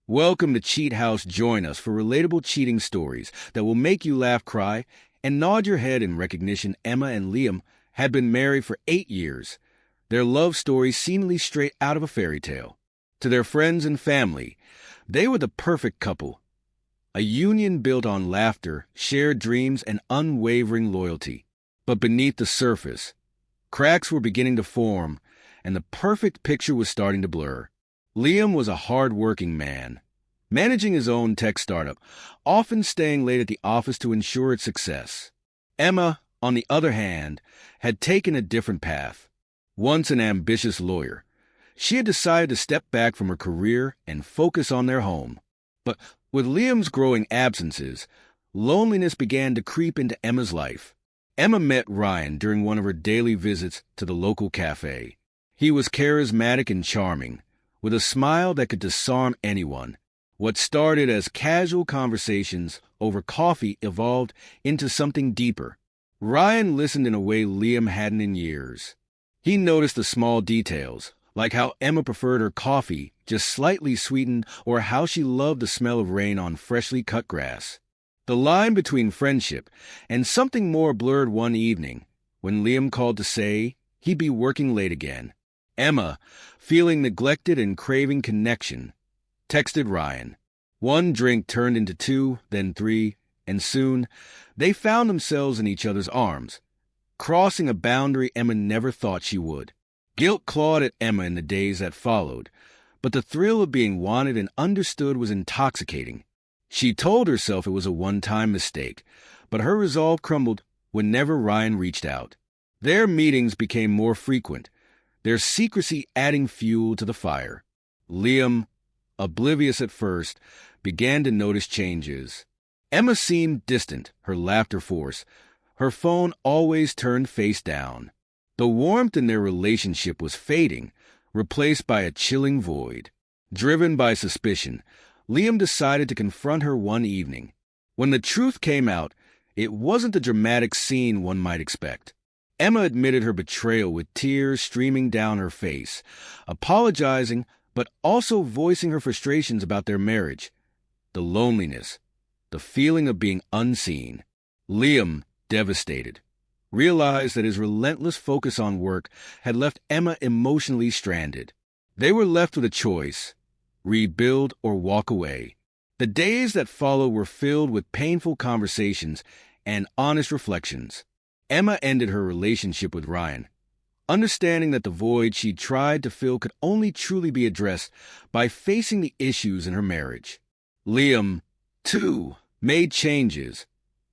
Welcome to Cheat House. Join us for relatable cheating stories that will make you laugh, cry, and nod your head in recognition. Emma and Liam had been married for 8 years, their love story seemingly straight out of a fairy tale. To their friends and family, they were the perfect couple, a union built on laughter, shared dreams, and unwavering loyalty. But beneath the surface, cracks were beginning to form, and the perfect picture was starting to blur. Liam was a hard-working man, managing his own tech startup, often staying late at the office to ensure its success. Emma, on the other hand, had taken a different path. Once an ambitious lawyer, she had decided to step back from her career and focus on their home. But with Liam's growing absences, loneliness began to creep into Emma's life. Emma met Ryan during one of her daily visits to the local cafe. He was charismatic and charming, with a smile that could disarm anyone. What started as casual conversations over coffee evolved into something deeper. Ryan listened in a way Liam hadn't in years. He noticed the small details, like how Emma preferred her coffee just slightly sweetened or how she loved the smell of rain on freshly cut grass. The line between friendship and something more blurred one evening when Liam called to say he'd be working late again. Emma, feeling neglected and craving connection, texted Ryan. One drink turned into 2, then 3, and soon they found themselves in each other's arms, crossing a boundary Emma never thought she would. Guilt clawed at Emma in the days that followed, but the thrill of being wanted and understood was intoxicating. She told herself it was a one-time mistake, but her resolve crumbled whenever Ryan reached out. Their meetings became more frequent, their secrecy adding fuel to the fire. Liam, oblivious at first, began to notice changes. Emma seemed distant, her laughter forced, her phone always turned face down. The warmth in their relationship was fading, replaced by a chilling void. Driven by suspicion, Liam decided to confront her one evening. When the truth came out, it wasn't the dramatic scene one might expect. Emma admitted her betrayal with tears streaming down her face, apologizing but also voicing her frustrations about their marriage, the loneliness, the feeling of being unseen. Liam, devastated, realized that his relentless focus on work had left Emma emotionally stranded. They were left with a choice: rebuild or walk away. The days that followed were filled with painful conversations and honest reflections. Emma ended her relationship with Ryan, understanding that the void she tried to fill could only truly be addressed by facing the issues in her marriage. Liam, too, made changes,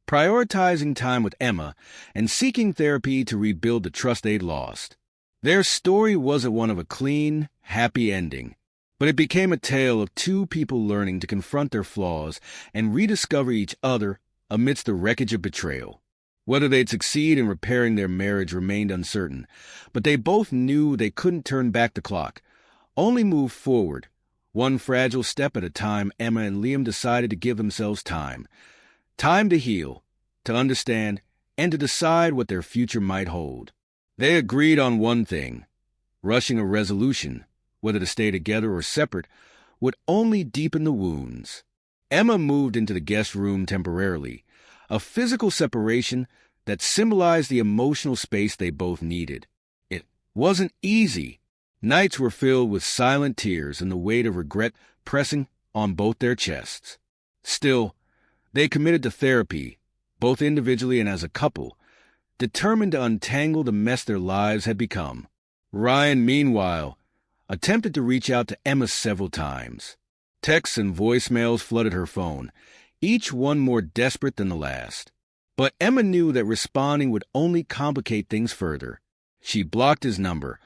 prioritizing time with Emma and seeking therapy to rebuild the trust they'd lost. Their story wasn't one of a clean, happy ending, but it became a tale of two people learning to confront their flaws and rediscover each other amidst the wreckage of betrayal. Whether they'd succeed in repairing their marriage remained uncertain, but they both knew they couldn't turn back the clock, only move forward. One fragile step at a time, Emma and Liam decided to give themselves time. Time to heal, to understand, and to decide what their future might hold. They agreed on one thing: rushing a resolution, whether to stay together or separate, would only deepen the wounds. Emma moved into the guest room temporarily, a physical separation that symbolized the emotional space they both needed. It wasn't easy. Nights were filled with silent tears and the weight of regret pressing on both their chests. Still, they committed to therapy, both individually and as a couple, determined to untangle the mess their lives had become. Ryan, meanwhile, attempted to reach out to Emma several times. Texts and voicemails flooded her phone, each one more desperate than the last. But Emma knew that responding would only complicate things further. She blocked his number,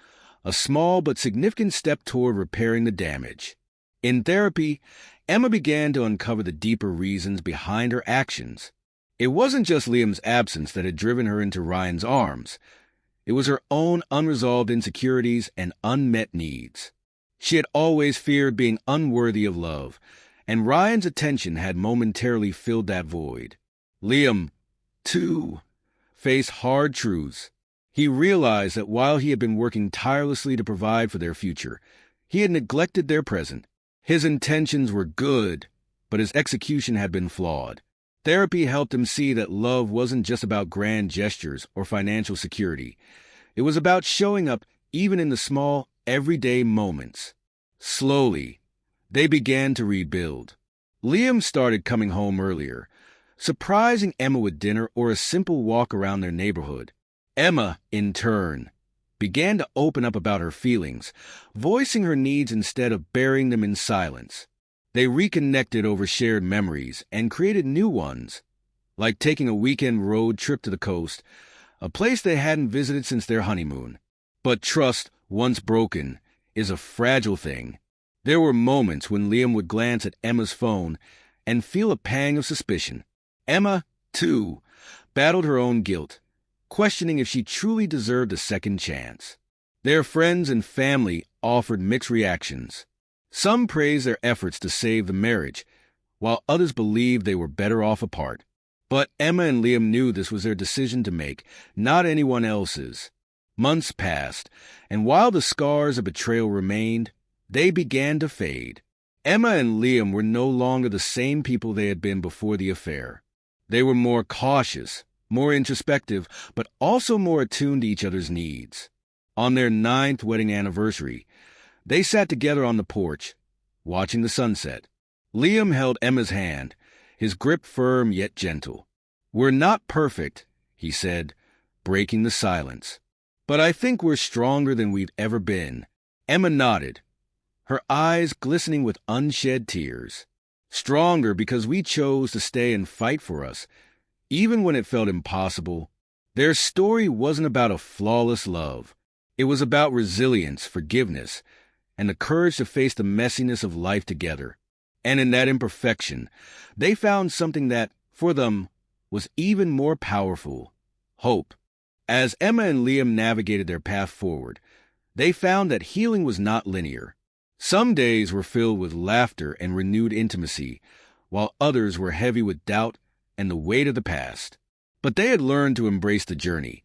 a small but significant step toward repairing the damage. In therapy, Emma began to uncover the deeper reasons behind her actions. It wasn't just Liam's absence that had driven her into Ryan's arms. It was her own unresolved insecurities and unmet needs. She had always feared being unworthy of love, and Ryan's attention had momentarily filled that void. Liam, too, faced hard truths. He realized that while he had been working tirelessly to provide for their future, he had neglected their present. His intentions were good, but his execution had been flawed. Therapy helped him see that love wasn't just about grand gestures or financial security. It was about showing up even in the small, everyday moments. Slowly, they began to rebuild. Liam started coming home earlier, surprising Emma with dinner or a simple walk around their neighborhood. Emma, in turn, began to open up about her feelings, voicing her needs instead of burying them in silence. They reconnected over shared memories and created new ones, like taking a weekend road trip to the coast, a place they hadn't visited since their honeymoon. But trust, once broken, is a fragile thing. There were moments when Liam would glance at Emma's phone and feel a pang of suspicion. Emma, too, battled her own guilt, questioning if she truly deserved a second chance. Their friends and family offered mixed reactions. Some praised their efforts to save the marriage, while others believed they were better off apart. But Emma and Liam knew this was their decision to make, not anyone else's. Months passed, and while the scars of betrayal remained, they began to fade. Emma and Liam were no longer the same people they had been before the affair. They were more cautious, more introspective, but also more attuned to each other's needs. On their 9th wedding anniversary, they sat together on the porch, watching the sunset. Liam held Emma's hand, his grip firm yet gentle. "We're not perfect," he said, breaking the silence. "But I think we're stronger than we've ever been." Emma nodded, her eyes glistening with unshed tears. "Stronger because we chose to stay and fight for us, even when it felt impossible." Their story wasn't about a flawless love. It was about resilience, forgiveness, and the courage to face the messiness of life together. And in that imperfection, they found something that, for them, was even more powerful: hope. As Emma and Liam navigated their path forward, they found that healing was not linear. Some days were filled with laughter and renewed intimacy, while others were heavy with doubt and the weight of the past. But they had learned to embrace the journey,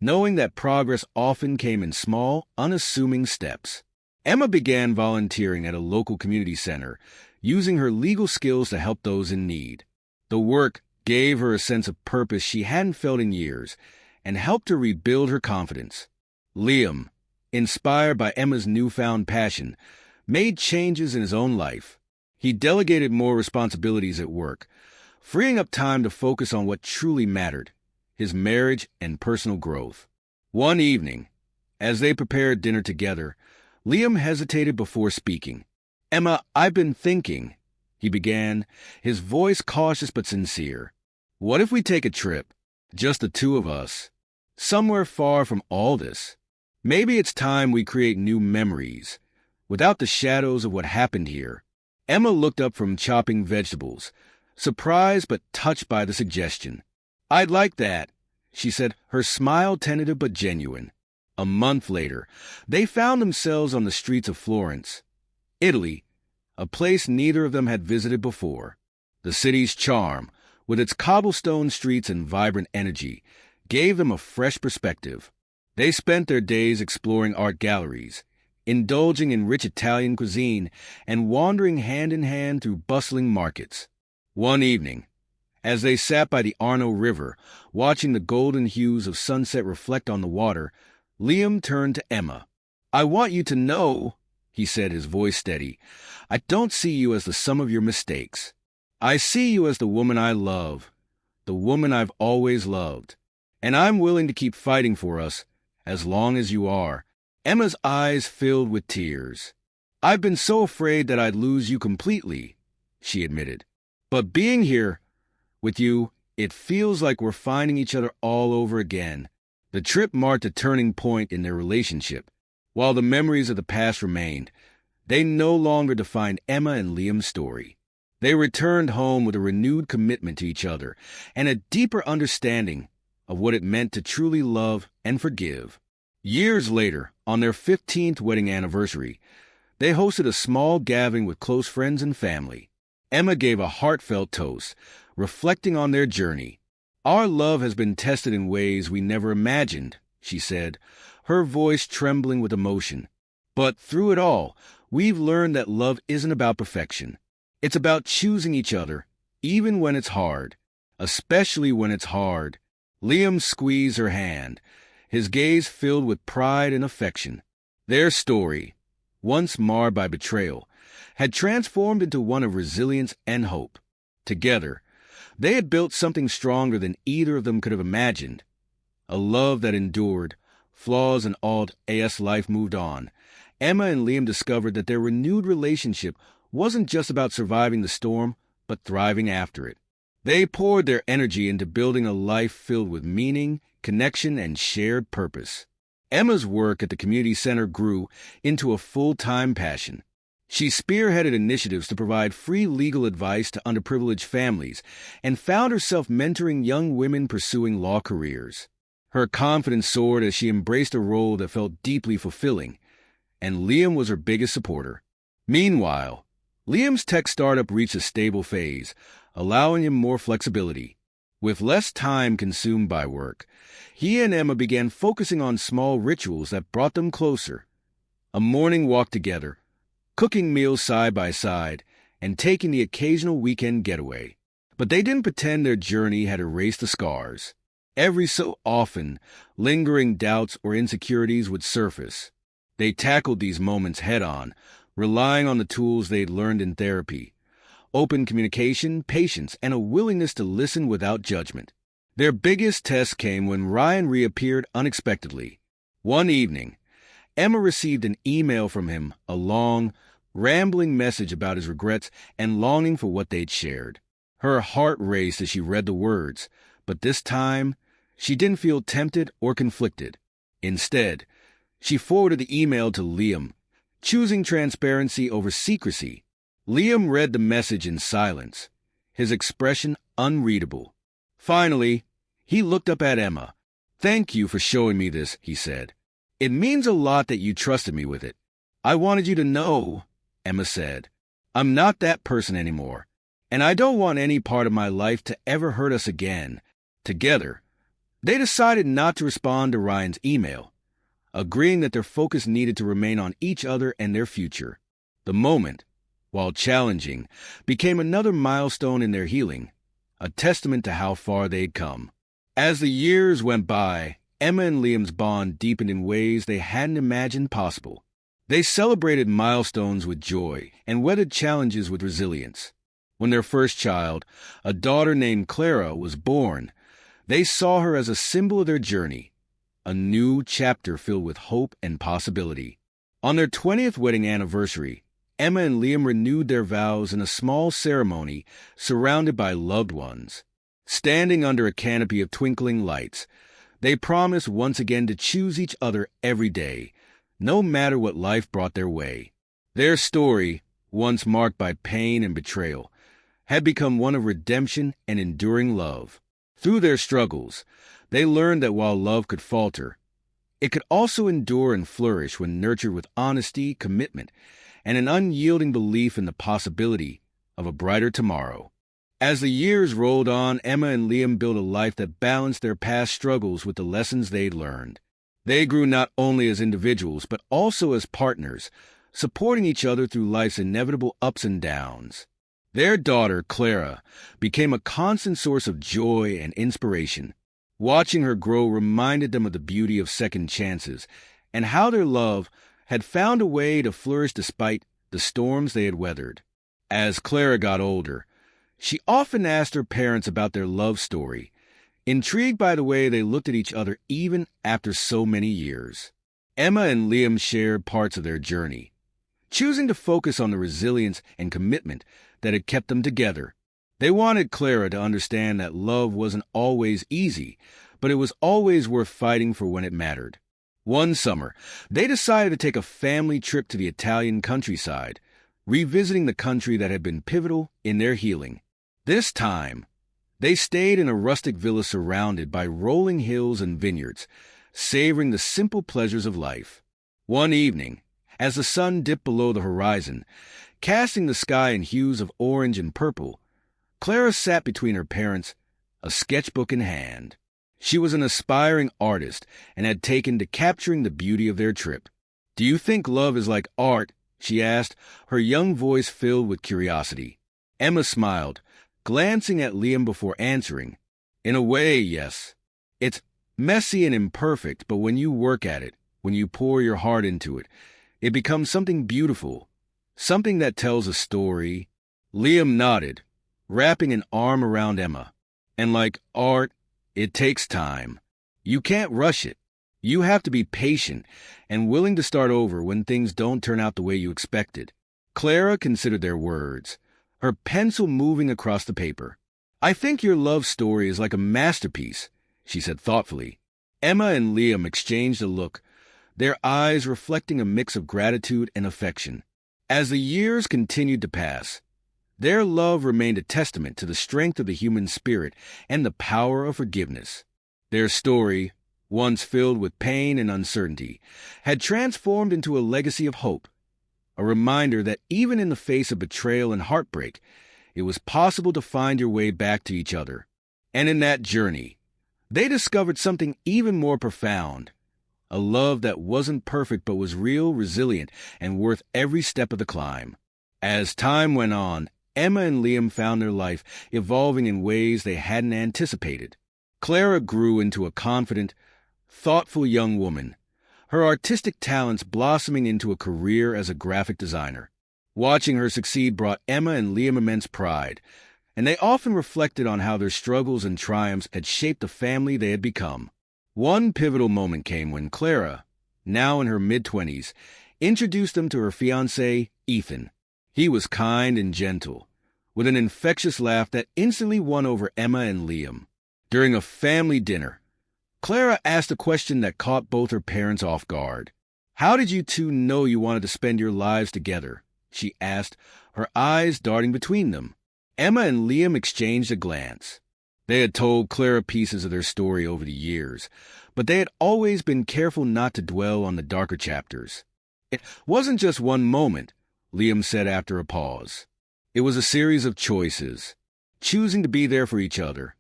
knowing that progress often came in small, unassuming steps. Emma began volunteering at a local community center, using her legal skills to help those in need. The work gave her a sense of purpose she hadn't felt in years and helped her rebuild her confidence. Liam, inspired by Emma's newfound passion, made changes in his own life. He delegated more responsibilities at work, freeing up time to focus on what truly mattered: his marriage and personal growth. One evening, as they prepared dinner together, Liam hesitated before speaking. "Emma, I've been thinking," he began, his voice cautious but sincere. "What if we take a trip, just the two of us, somewhere far from all this? Maybe it's time we create new memories, without the shadows of what happened here." Emma looked up from chopping vegetables, surprised but touched by the suggestion. "I'd like that," she said, her smile tentative but genuine. A month later, they found themselves on the streets of Florence, Italy, a place neither of them had visited before. The city's charm, with its cobblestone streets and vibrant energy, gave them a fresh perspective. They spent their days exploring art galleries, indulging in rich Italian cuisine, and wandering hand in hand through bustling markets. One evening, as they sat by the Arno River, watching the golden hues of sunset reflect on the water, Liam turned to Emma. "I want you to know," he said, his voice steady, "I don't see you as the sum of your mistakes. I see you as the woman I love, the woman I've always loved. And I'm willing to keep fighting for us, as long as you are." Emma's eyes filled with tears. "I've been so afraid that I'd lose you completely," she admitted. "But being here with you, it feels like we're finding each other all over again." The trip marked a turning point in their relationship. While the memories of the past remained, they no longer defined Emma and Liam's story. They returned home with a renewed commitment to each other and a deeper understanding of what it meant to truly love and forgive. Years later, on their 15th wedding anniversary, they hosted a small gathering with close friends and family. Emma gave a heartfelt toast, reflecting on their journey. "Our love has been tested in ways we never imagined," she said, her voice trembling with emotion. "But through it all, we've learned that love isn't about perfection. It's about choosing each other, even when it's hard. Especially when it's hard. Liam squeezed her hand, his gaze filled with pride and affection. Their story, once marred by betrayal, had transformed into one of resilience and hope. Together, they had built something stronger than either of them could have imagined. A love that endured, flaws and all as life moved on. Emma and Liam discovered that their renewed relationship wasn't just about surviving the storm, but thriving after it. They poured their energy into building a life filled with meaning, connection, and shared purpose. Emma's work at the community center grew into a full-time passion. She spearheaded initiatives to provide free legal advice to underprivileged families and found herself mentoring young women pursuing law careers. Her confidence soared as she embraced a role that felt deeply fulfilling, and Liam was her biggest supporter. Meanwhile, Liam's tech startup reached a stable phase, allowing him more flexibility. With less time consumed by work, he and Emma began focusing on small rituals that brought them closer. A morning walk together, cooking meals side by side, and taking the occasional weekend getaway. But they didn't pretend their journey had erased the scars. Every so often, lingering doubts or insecurities would surface. They tackled these moments head-on, relying on the tools they'd learned in therapy: open communication, patience, and a willingness to listen without judgment. Their biggest test came when Ryan reappeared unexpectedly. One evening, Emma received an email from him, a long, rambling message about his regrets and longing for what they'd shared. Her heart raced as she read the words, but this time, she didn't feel tempted or conflicted. Instead, she forwarded the email to Liam, choosing transparency over secrecy. Liam read the message in silence, his expression unreadable. Finally, he looked up at Emma. "Thank you for showing me this," he said. "It means a lot that you trusted me with it. I wanted you to know," Emma said. "I'm not that person anymore, and I don't want any part of my life to ever hurt us again." Together, they decided not to respond to Ryan's email, agreeing that their focus needed to remain on each other and their future. The moment, while challenging, became another milestone in their healing, a testament to how far they'd come. As the years went by, Emma and Liam's bond deepened in ways they hadn't imagined possible. They celebrated milestones with joy and weathered challenges with resilience. When their first child, a daughter named Clara, was born, they saw her as a symbol of their journey, a new chapter filled with hope and possibility. On their 20th wedding anniversary, Emma and Liam renewed their vows in a small ceremony surrounded by loved ones. Standing under a canopy of twinkling lights, they promised once again to choose each other every day, no matter what life brought their way. Their story, once marked by pain and betrayal, had become one of redemption and enduring love. Through their struggles, they learned that while love could falter, it could also endure and flourish when nurtured with honesty, commitment, and an unyielding belief in the possibility of a brighter tomorrow. As the years rolled on, Emma and Liam built a life that balanced their past struggles with the lessons they'd learned. They grew not only as individuals, but also as partners, supporting each other through life's inevitable ups and downs. Their daughter, Clara, became a constant source of joy and inspiration. Watching her grow reminded them of the beauty of second chances and how their love had found a way to flourish despite the storms they had weathered. As Clara got older, she often asked her parents about their love story, intrigued by the way they looked at each other even after so many years. Emma and Liam shared parts of their journey, choosing to focus on the resilience and commitment that had kept them together. They wanted Clara to understand that love wasn't always easy, but it was always worth fighting for when it mattered. One summer, they decided to take a family trip to the Italian countryside, revisiting the country that had been pivotal in their healing. This time, they stayed in a rustic villa surrounded by rolling hills and vineyards, savoring the simple pleasures of life. One evening, as the sun dipped below the horizon, casting the sky in hues of orange and purple, Clara sat between her parents, a sketchbook in hand. She was an aspiring artist and had taken to capturing the beauty of their trip. "Do you think love is like art?" she asked, her young voice filled with curiosity. Emma smiled, glancing at Liam before answering. In a way, yes. It's messy and imperfect, but when you work at it, when you pour your heart into it, it becomes something beautiful, something that tells a story. Liam nodded, wrapping an arm around Emma. And like art, it takes time. You can't rush it. You have to be patient and willing to start over when things don't turn out the way you expected. Clara considered their words, her pencil moving across the paper. I think your love story is like a masterpiece, she said thoughtfully. Emma and Liam exchanged a look, their eyes reflecting a mix of gratitude and affection. As the years continued to pass, their love remained a testament to the strength of the human spirit and the power of forgiveness. Their story, once filled with pain and uncertainty, had transformed into a legacy of hope, a reminder that even in the face of betrayal and heartbreak, it was possible to find your way back to each other. And in that journey, they discovered something even more profound, a love that wasn't perfect but was real, resilient, and worth every step of the climb. As time went on, Emma and Liam found their life evolving in ways they hadn't anticipated. Clara grew into a confident, thoughtful young woman, her artistic talents blossoming into a career as a graphic designer. Watching her succeed brought Emma and Liam immense pride, and they often reflected on how their struggles and triumphs had shaped the family they had become. One pivotal moment came when Clara, now in her mid-20s, introduced them to her fiancé, Ethan. He was kind and gentle, with an infectious laugh that instantly won over Emma and Liam. During a family dinner, Clara asked a question that caught both her parents off guard. How did you two know you wanted to spend your lives together? She asked, her eyes darting between them. Emma and Liam exchanged a glance. They had told Clara pieces of their story over the years, but they had always been careful not to dwell on the darker chapters. It wasn't just one moment, Liam said after a pause. It was a series of choices, choosing to be there for each other,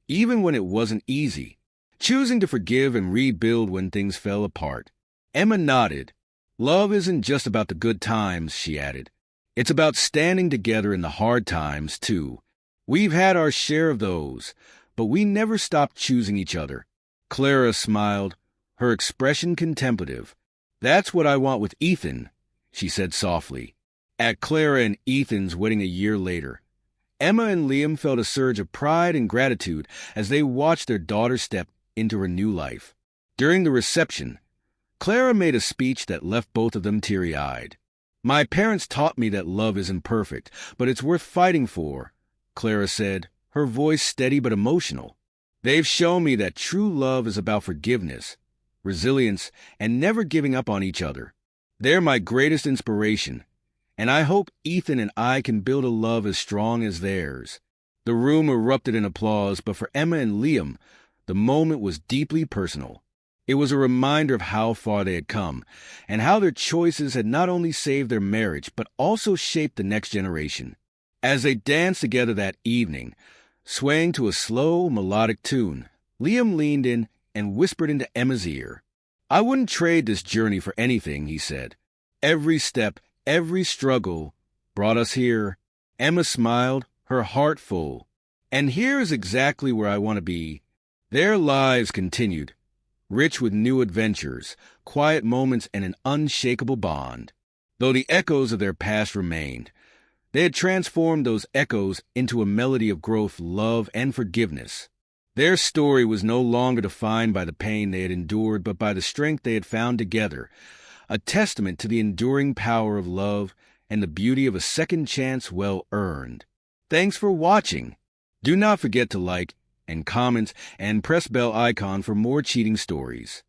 even when it wasn't easy, choosing to forgive and rebuild when things fell apart. Emma nodded. Love isn't just about the good times, she added. It's about standing together in the hard times, too. We've had our share of those, but we never stopped choosing each other. Clara smiled, her expression contemplative. That's what I want with Ethan, she said softly. At Clara and Ethan's wedding a year later, Emma and Liam felt a surge of pride and gratitude as they watched their daughter step into her new life. During the reception, Clara made a speech that left both of them teary-eyed. My parents taught me that love isn't perfect, but it's worth fighting for, Clara said, her voice steady but emotional. They've shown me that true love is about forgiveness, resilience, and never giving up on each other. They're my greatest inspiration, and I hope Ethan and I can build a love as strong as theirs. The room erupted in applause, but for Emma and Liam, the moment was deeply personal. It was a reminder of how far they had come, and how their choices had not only saved their marriage, but also shaped the next generation. As they danced together that evening, swaying to a slow, melodic tune, Liam leaned in and whispered into Emma's ear. I wouldn't trade this journey for anything, he said. Every step, every struggle brought us here. Emma smiled, her heart full. And here is exactly where I want to be. Their lives continued, rich with new adventures, quiet moments, and an unshakable bond. Though the echoes of their past remained, they had transformed those echoes into a melody of growth, love, and forgiveness. Their story was no longer defined by the pain they had endured, but by the strength they had found together, a testament to the enduring power of love and the beauty of a second chance well earned. Thanks for watching. Do not forget to like and comment and press bell icon for more cheating stories.